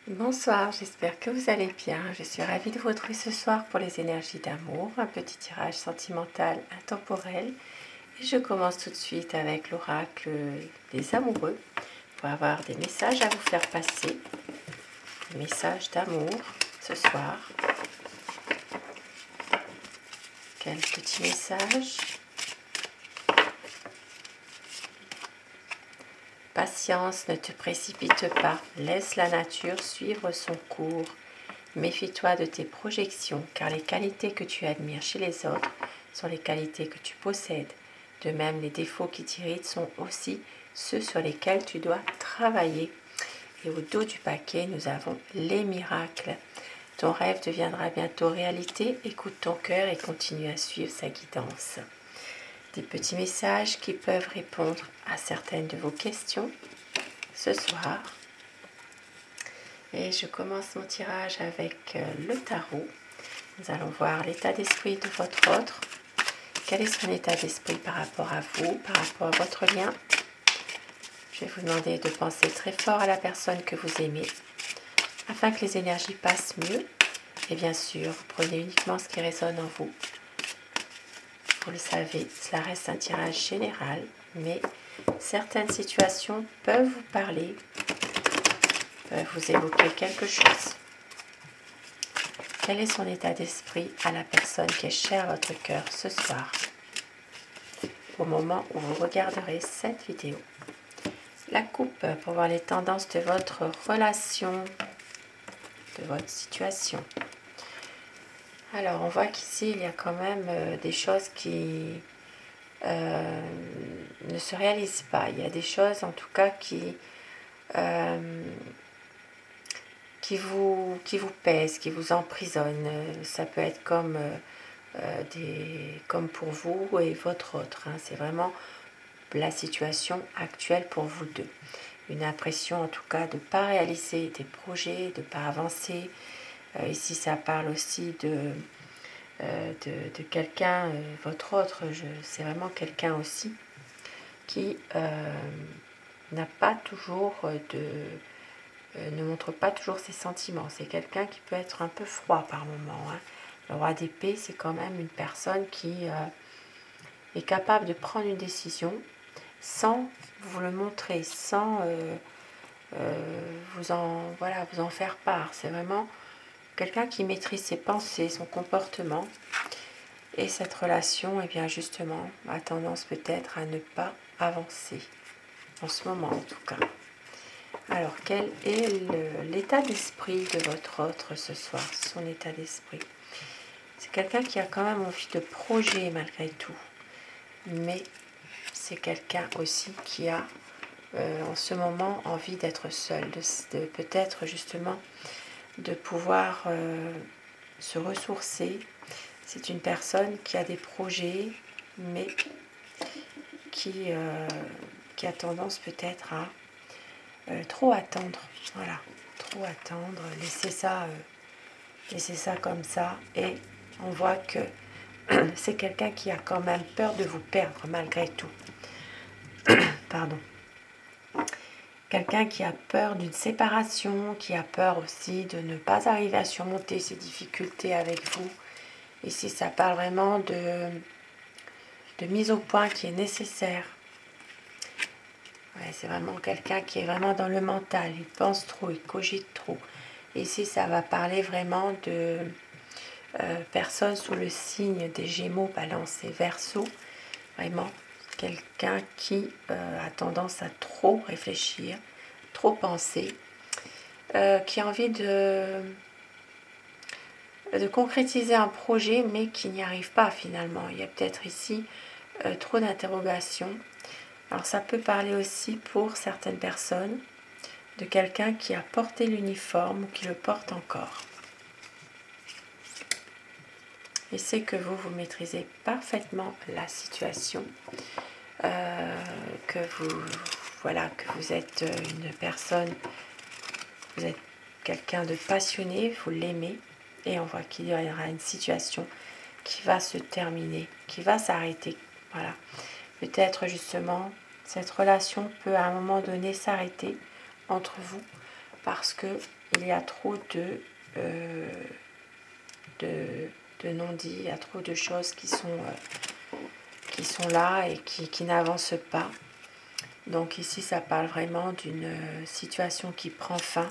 Bonsoir, j'espère que vous allez bien. Je suis ravie de vous retrouver ce soir pour les énergies d'amour, un petit tirage sentimental intemporel. Et je commence tout de suite avec l'oracle des amoureux pour avoir des messages à vous faire passer. Des messages d'amour ce soir. Quel petit message? Patience, ne te précipite pas, laisse la nature suivre son cours. Méfie-toi de tes projections, car les qualités que tu admires chez les autres sont les qualités que tu possèdes. De même, les défauts qui t'irritent sont aussi ceux sur lesquels tu dois travailler. Et au dos du paquet, nous avons les miracles. Ton rêve deviendra bientôt réalité. Écoute ton cœur et continue à suivre sa guidance. Des petits messages qui peuvent répondre à certaines de vos questions ce soir. Et je commence mon tirage avec le tarot. Nous allons voir l'état d'esprit de votre autre. Quel est son état d'esprit par rapport à vous, par rapport à votre lien? Je vais vous demander de penser très fort à la personne que vous aimez, afin que les énergies passent mieux. Et bien sûr, prenez uniquement ce qui résonne en vous. Vous le savez, cela reste un tirage général, mais certaines situations peuvent vous parler, peuvent vous évoquer quelque chose. Quel est son état d'esprit à la personne qui est chère à votre cœur ce soir, au moment où vous regarderez cette vidéo? La coupe pour voir les tendances de votre relation, de votre situation. Alors, on voit qu'ici, il y a quand même des choses qui ne se réalisent pas. Il y a des choses, en tout cas, qui vous pèsent, qui vous emprisonnent. Ça peut être comme pour vous et votre autre. C'est vraiment la situation actuelle pour vous deux. Une impression, en tout cas, de ne pas réaliser des projets, de ne pas avancer. Ici, ça parle aussi de quelqu'un, votre autre, c'est vraiment quelqu'un aussi qui n'a pas toujours ne montre pas toujours ses sentiments. C'est quelqu'un qui peut être un peu froid par moment. Le roi d'épée, c'est quand même une personne qui est capable de prendre une décision sans vous le montrer, sans vous en faire part. C'est vraiment quelqu'un qui maîtrise ses pensées, son comportement. Et cette relation, bien justement, a tendance peut-être à ne pas avancer. En ce moment, en tout cas. Alors, quel est l'état d'esprit de votre autre ce soir? Son état d'esprit. C'est quelqu'un qui a quand même envie de projet malgré tout. Mais c'est quelqu'un aussi qui a en ce moment envie d'être seul, de peut-être justement de pouvoir se ressourcer. C'est une personne qui a des projets, mais qui a tendance peut-être à trop attendre. Voilà, trop attendre, laisser ça comme ça. Et on voit que c'est quelqu'un qui a quand même peur de vous perdre malgré tout. Pardon. Quelqu'un qui a peur d'une séparation, qui a peur aussi de ne pas arriver à surmonter ses difficultés avec vous. Ici, ça parle vraiment de mise au point qui est nécessaire. Ouais, c'est vraiment quelqu'un qui est vraiment dans le mental. Il pense trop, il cogite trop. Ici, ça va parler vraiment de personnes sous le signe des Gémeaux, Balance et Verseau. Vraiment, quelqu'un qui a tendance à trop réfléchir, trop penser, qui a envie de concrétiser un projet, mais qui n'y arrive pas finalement. Il y a peut-être ici trop d'interrogations. Alors ça peut parler aussi pour certaines personnes de quelqu'un qui a porté l'uniforme ou qui le porte encore. Et c'est que vous maîtrisez parfaitement la situation, que vous êtes une personne, vous êtes quelqu'un de passionné, vous l'aimez, et on voit qu'il y aura une situation qui va se terminer, qui va s'arrêter. Voilà. Peut-être justement, cette relation peut à un moment donné s'arrêter entre vous parce que il y a trop de non-dits, il y a trop de choses qui sont là et qui n'avancent pas. Donc ici, ça parle vraiment d'une situation qui prend fin.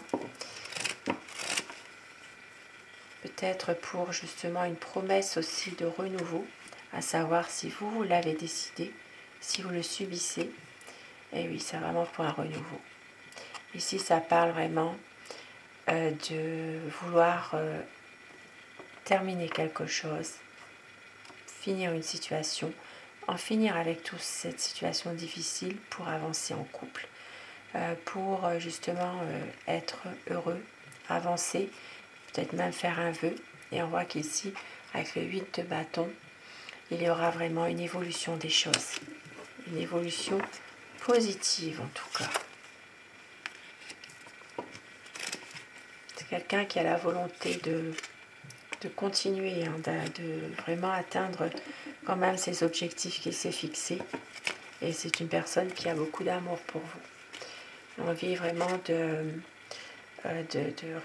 Peut-être pour justement une promesse aussi de renouveau, à savoir si vous l'avez décidé, si vous le subissez. Et oui, c'est vraiment pour un renouveau. Ici, ça parle vraiment de vouloir terminer quelque chose, finir une situation, en finir avec toute cette situation difficile pour avancer en couple, pour justement être heureux, avancer, peut-être même faire un vœu. Et on voit qu'ici, avec le 8 de bâton, il y aura vraiment une évolution des choses, une évolution positive en tout cas. C'est quelqu'un qui a la volonté de continuer, hein, de vraiment atteindre quand même ses objectifs qu'il s'est fixés. Et c'est une personne qui a beaucoup d'amour pour vous. Envie vraiment de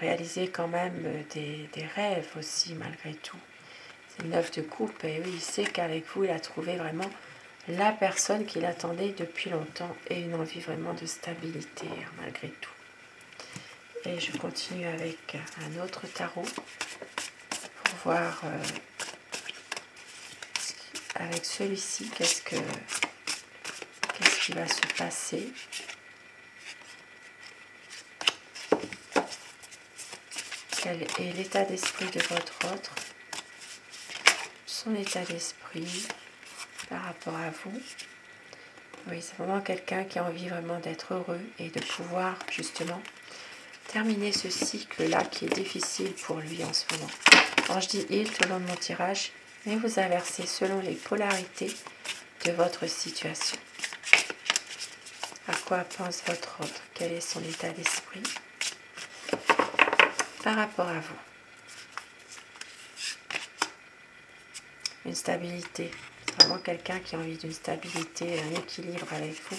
réaliser quand même des rêves aussi malgré tout. C'est 9 de coupe et oui, il sait qu'avec vous, il a trouvé vraiment la personne qu'il attendait depuis longtemps et une envie vraiment de stabilité malgré tout. Et je continue avec un autre tarot pour voir avec celui-ci qu'est-ce qui va se passer. Quel est l'état d'esprit de votre autre, son état d'esprit par rapport à vous. Oui, c'est vraiment quelqu'un qui a envie vraiment d'être heureux et de pouvoir justement terminer ce cycle-là qui est difficile pour lui en ce moment. Quand je dis il tout au long de mon tirage, mais vous inversez selon les polarités de votre situation. À quoi pense votre autre? Quel est son état d'esprit par rapport à vous? Une stabilité. C'est vraiment quelqu'un qui a envie d'une stabilité, un équilibre avec vous.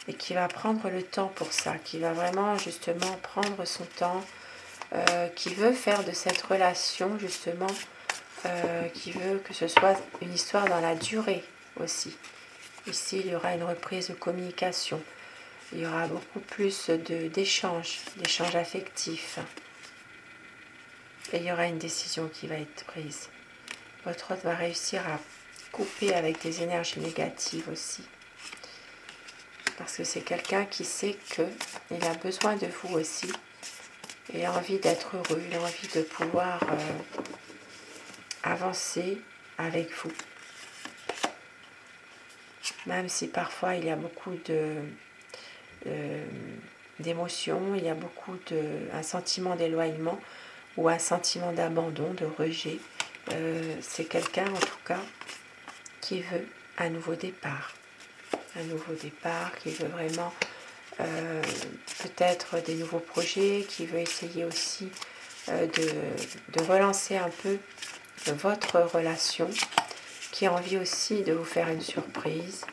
Et qui va prendre le temps pour ça. Qui va vraiment justement prendre son temps. Qui veut faire de cette relation justement, qui veut que ce soit une histoire dans la durée aussi. Ici, il y aura une reprise de communication. Il y aura beaucoup plus d'échanges affectifs. Et il y aura une décision qui va être prise. Votre autre va réussir à couper avec des énergies négatives aussi. Parce que c'est quelqu'un qui sait qu'il a besoin de vous aussi. Il a envie d'être heureux, il a envie de pouvoir avancer avec vous. Même si parfois il y a beaucoup d'émotions, il y a beaucoup un sentiment d'éloignement ou un sentiment d'abandon, de rejet. C'est quelqu'un en tout cas qui veut un nouveau départ. Un nouveau départ, qui veut vraiment peut-être des nouveaux projets, qui veut essayer aussi de relancer un peu votre relation, qui a envie aussi de vous faire une surprise,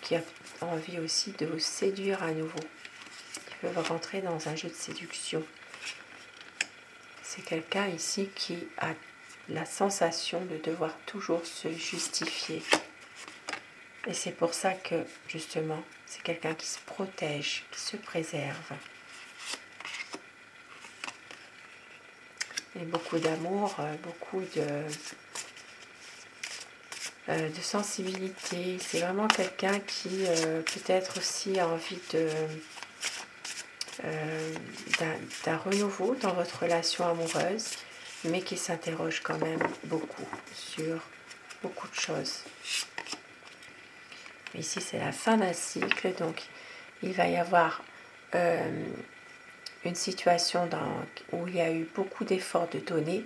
qui a envie aussi de vous séduire à nouveau, qui veut rentrer dans un jeu de séduction. C'est quelqu'un ici qui a la sensation de devoir toujours se justifier. Et c'est pour ça que, justement, c'est quelqu'un qui se protège, qui se préserve. Et beaucoup d'amour, beaucoup de sensibilité. C'est vraiment quelqu'un qui peut-être aussi a envie d'un renouveau dans votre relation amoureuse, mais qui s'interroge quand même beaucoup sur beaucoup de choses. Ici, c'est la fin d'un cycle, donc il va y avoir une situation où il y a eu beaucoup d'efforts de donner.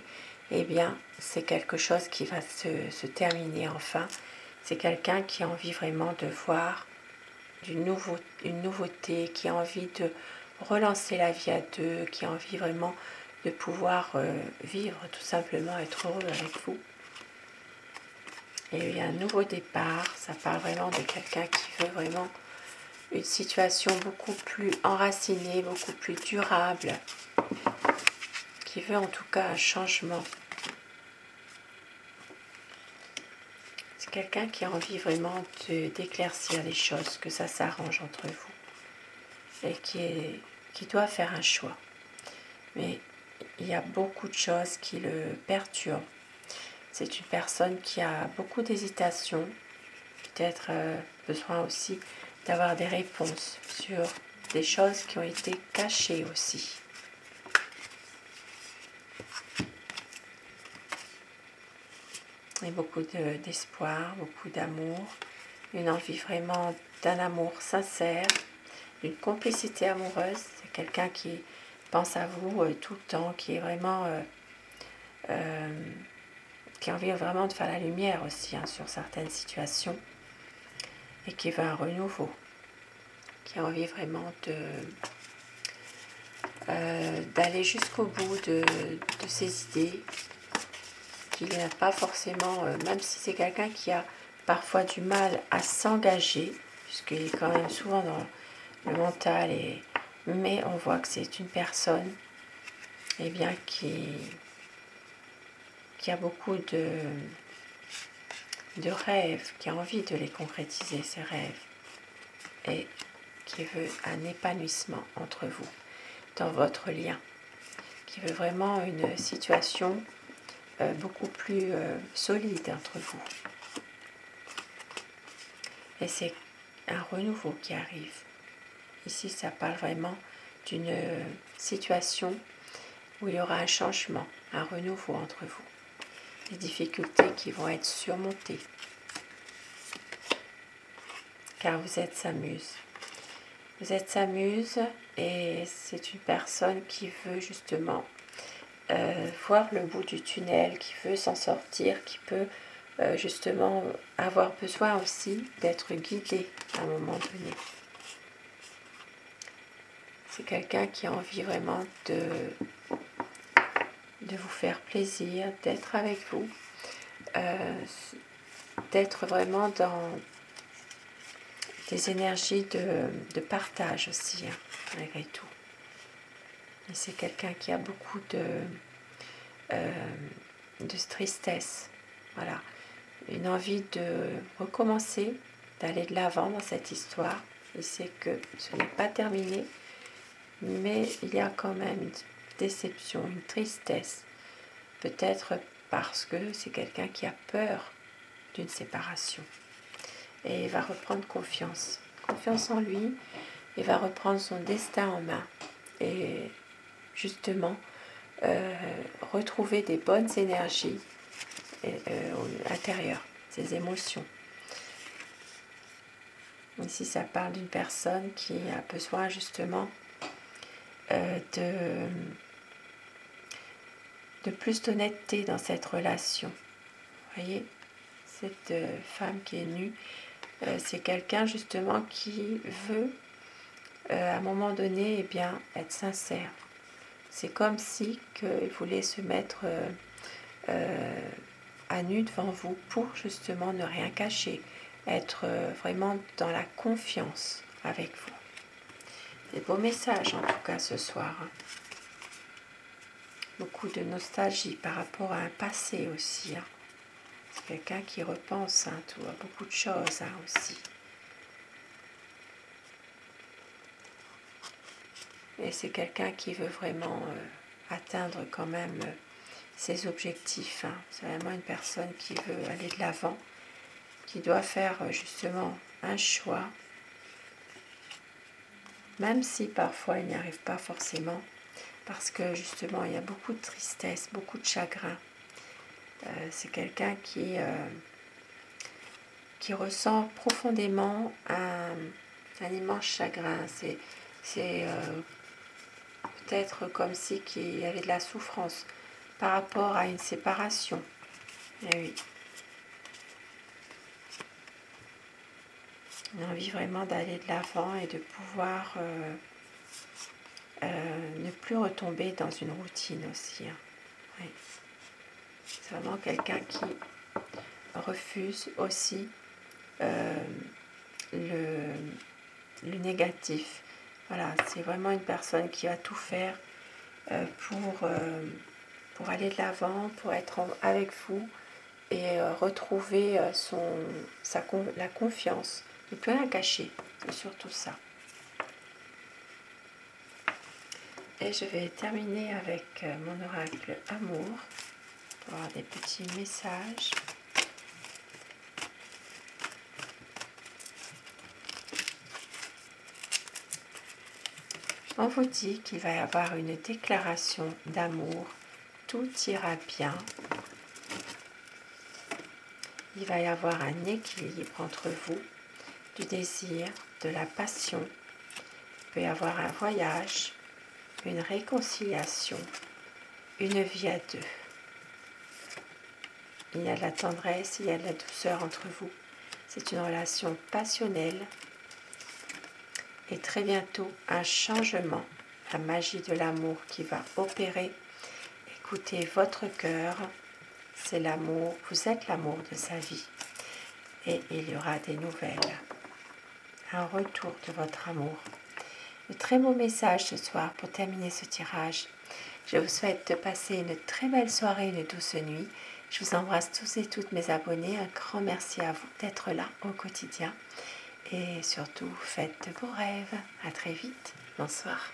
Eh bien, c'est quelque chose qui va se terminer enfin. C'est quelqu'un qui a envie vraiment de voir une nouveauté, qui a envie de relancer la vie à deux, qui a envie vraiment de pouvoir vivre, tout simplement être heureux avec vous. Et il y a un nouveau départ, ça parle vraiment de quelqu'un qui veut vraiment une situation beaucoup plus enracinée, beaucoup plus durable, qui veut en tout cas un changement. C'est quelqu'un qui a envie vraiment d'éclaircir les choses, que ça s'arrange entre vous et qui doit faire un choix. Mais il y a beaucoup de choses qui le perturbent. C'est une personne qui a beaucoup d'hésitation, peut-être besoin aussi d'avoir des réponses sur des choses qui ont été cachées aussi. Et beaucoup d'espoir, beaucoup d'amour, une envie vraiment d'un amour sincère, d'une complicité amoureuse. C'est quelqu'un qui pense à vous tout le temps, qui est vraiment... qui a envie vraiment de faire la lumière aussi sur certaines situations et qui veut un renouveau, qui a envie vraiment d'aller jusqu'au bout de ses idées, qu'il n'a pas forcément, même si c'est quelqu'un qui a parfois du mal à s'engager, puisqu'il est quand même souvent dans le mental, mais on voit que c'est une personne bien, qui a beaucoup de rêves, qui a envie de les concrétiser, ses rêves, et qui veut un épanouissement entre vous, dans votre lien, qui veut vraiment une situation beaucoup plus solide entre vous. Et c'est un renouveau qui arrive. Ici, ça parle vraiment d'une situation où il y aura un changement, un renouveau entre vous. Des difficultés qui vont être surmontées. Car vous êtes sa muse. Vous êtes sa muse et c'est une personne qui veut justement voir le bout du tunnel, qui veut s'en sortir, qui peut justement avoir besoin aussi d'être guidé à un moment donné. C'est quelqu'un qui a envie vraiment de vous faire plaisir, d'être avec vous, d'être vraiment dans des énergies de partage aussi, malgré tout. Et c'est quelqu'un qui a beaucoup de tristesse, voilà, une envie de recommencer, d'aller de l'avant dans cette histoire. Il sait que ce n'est pas terminé, mais il y a quand même une déception, une tristesse, peut-être parce que c'est quelqu'un qui a peur d'une séparation. Et il va reprendre confiance en lui, il va reprendre son destin en main et justement retrouver des bonnes énergies intérieures, ses émotions. Ici, ça parle d'une personne qui a besoin justement de plus d'honnêteté dans cette relation. Vous voyez, cette femme qui est nue, c'est quelqu'un justement qui veut à un moment donné être sincère. C'est comme si il voulait se mettre à nu devant vous pour justement ne rien cacher, être vraiment dans la confiance avec vous. Des beaux messages en tout cas ce soir. Beaucoup de nostalgie par rapport à un passé aussi. C'est quelqu'un qui repense à beaucoup de choses aussi. Et c'est quelqu'un qui veut vraiment atteindre quand même ses objectifs. C'est vraiment une personne qui veut aller de l'avant, qui doit faire justement un choix, même si parfois il n'y arrive pas forcément, parce que justement il y a beaucoup de tristesse, beaucoup de chagrin. C'est quelqu'un qui ressent profondément un immense chagrin. C'est peut-être comme si il y avait de la souffrance par rapport à une séparation. Et oui. On a envie vraiment d'aller de l'avant et de pouvoir ne plus retomber dans une routine aussi. Oui. C'est vraiment quelqu'un qui refuse aussi le négatif. Voilà, c'est vraiment une personne qui va tout faire pour aller de l'avant, pour être avec vous et retrouver la confiance. Ne plus rien cacher, c'est surtout ça. Et je vais terminer avec mon oracle amour pour avoir des petits messages. On vous dit qu'il va y avoir une déclaration d'amour. Tout ira bien. Il va y avoir un équilibre entre vous, du désir, de la passion. Il peut y avoir un voyage, une réconciliation, une vie à deux. Il y a de la tendresse, il y a de la douceur entre vous. C'est une relation passionnelle. Et très bientôt, un changement, la magie de l'amour qui va opérer. Écoutez votre cœur, c'est l'amour, vous êtes l'amour de sa vie. Et il y aura des nouvelles, un retour de votre amour. De très beau message ce soir pour terminer ce tirage. Je vous souhaite de passer une très belle soirée, une douce nuit. Je vous embrasse tous et toutes mes abonnés. Un grand merci à vous d'être là au quotidien. Et surtout, faites de beaux rêves. À très vite. Bonsoir.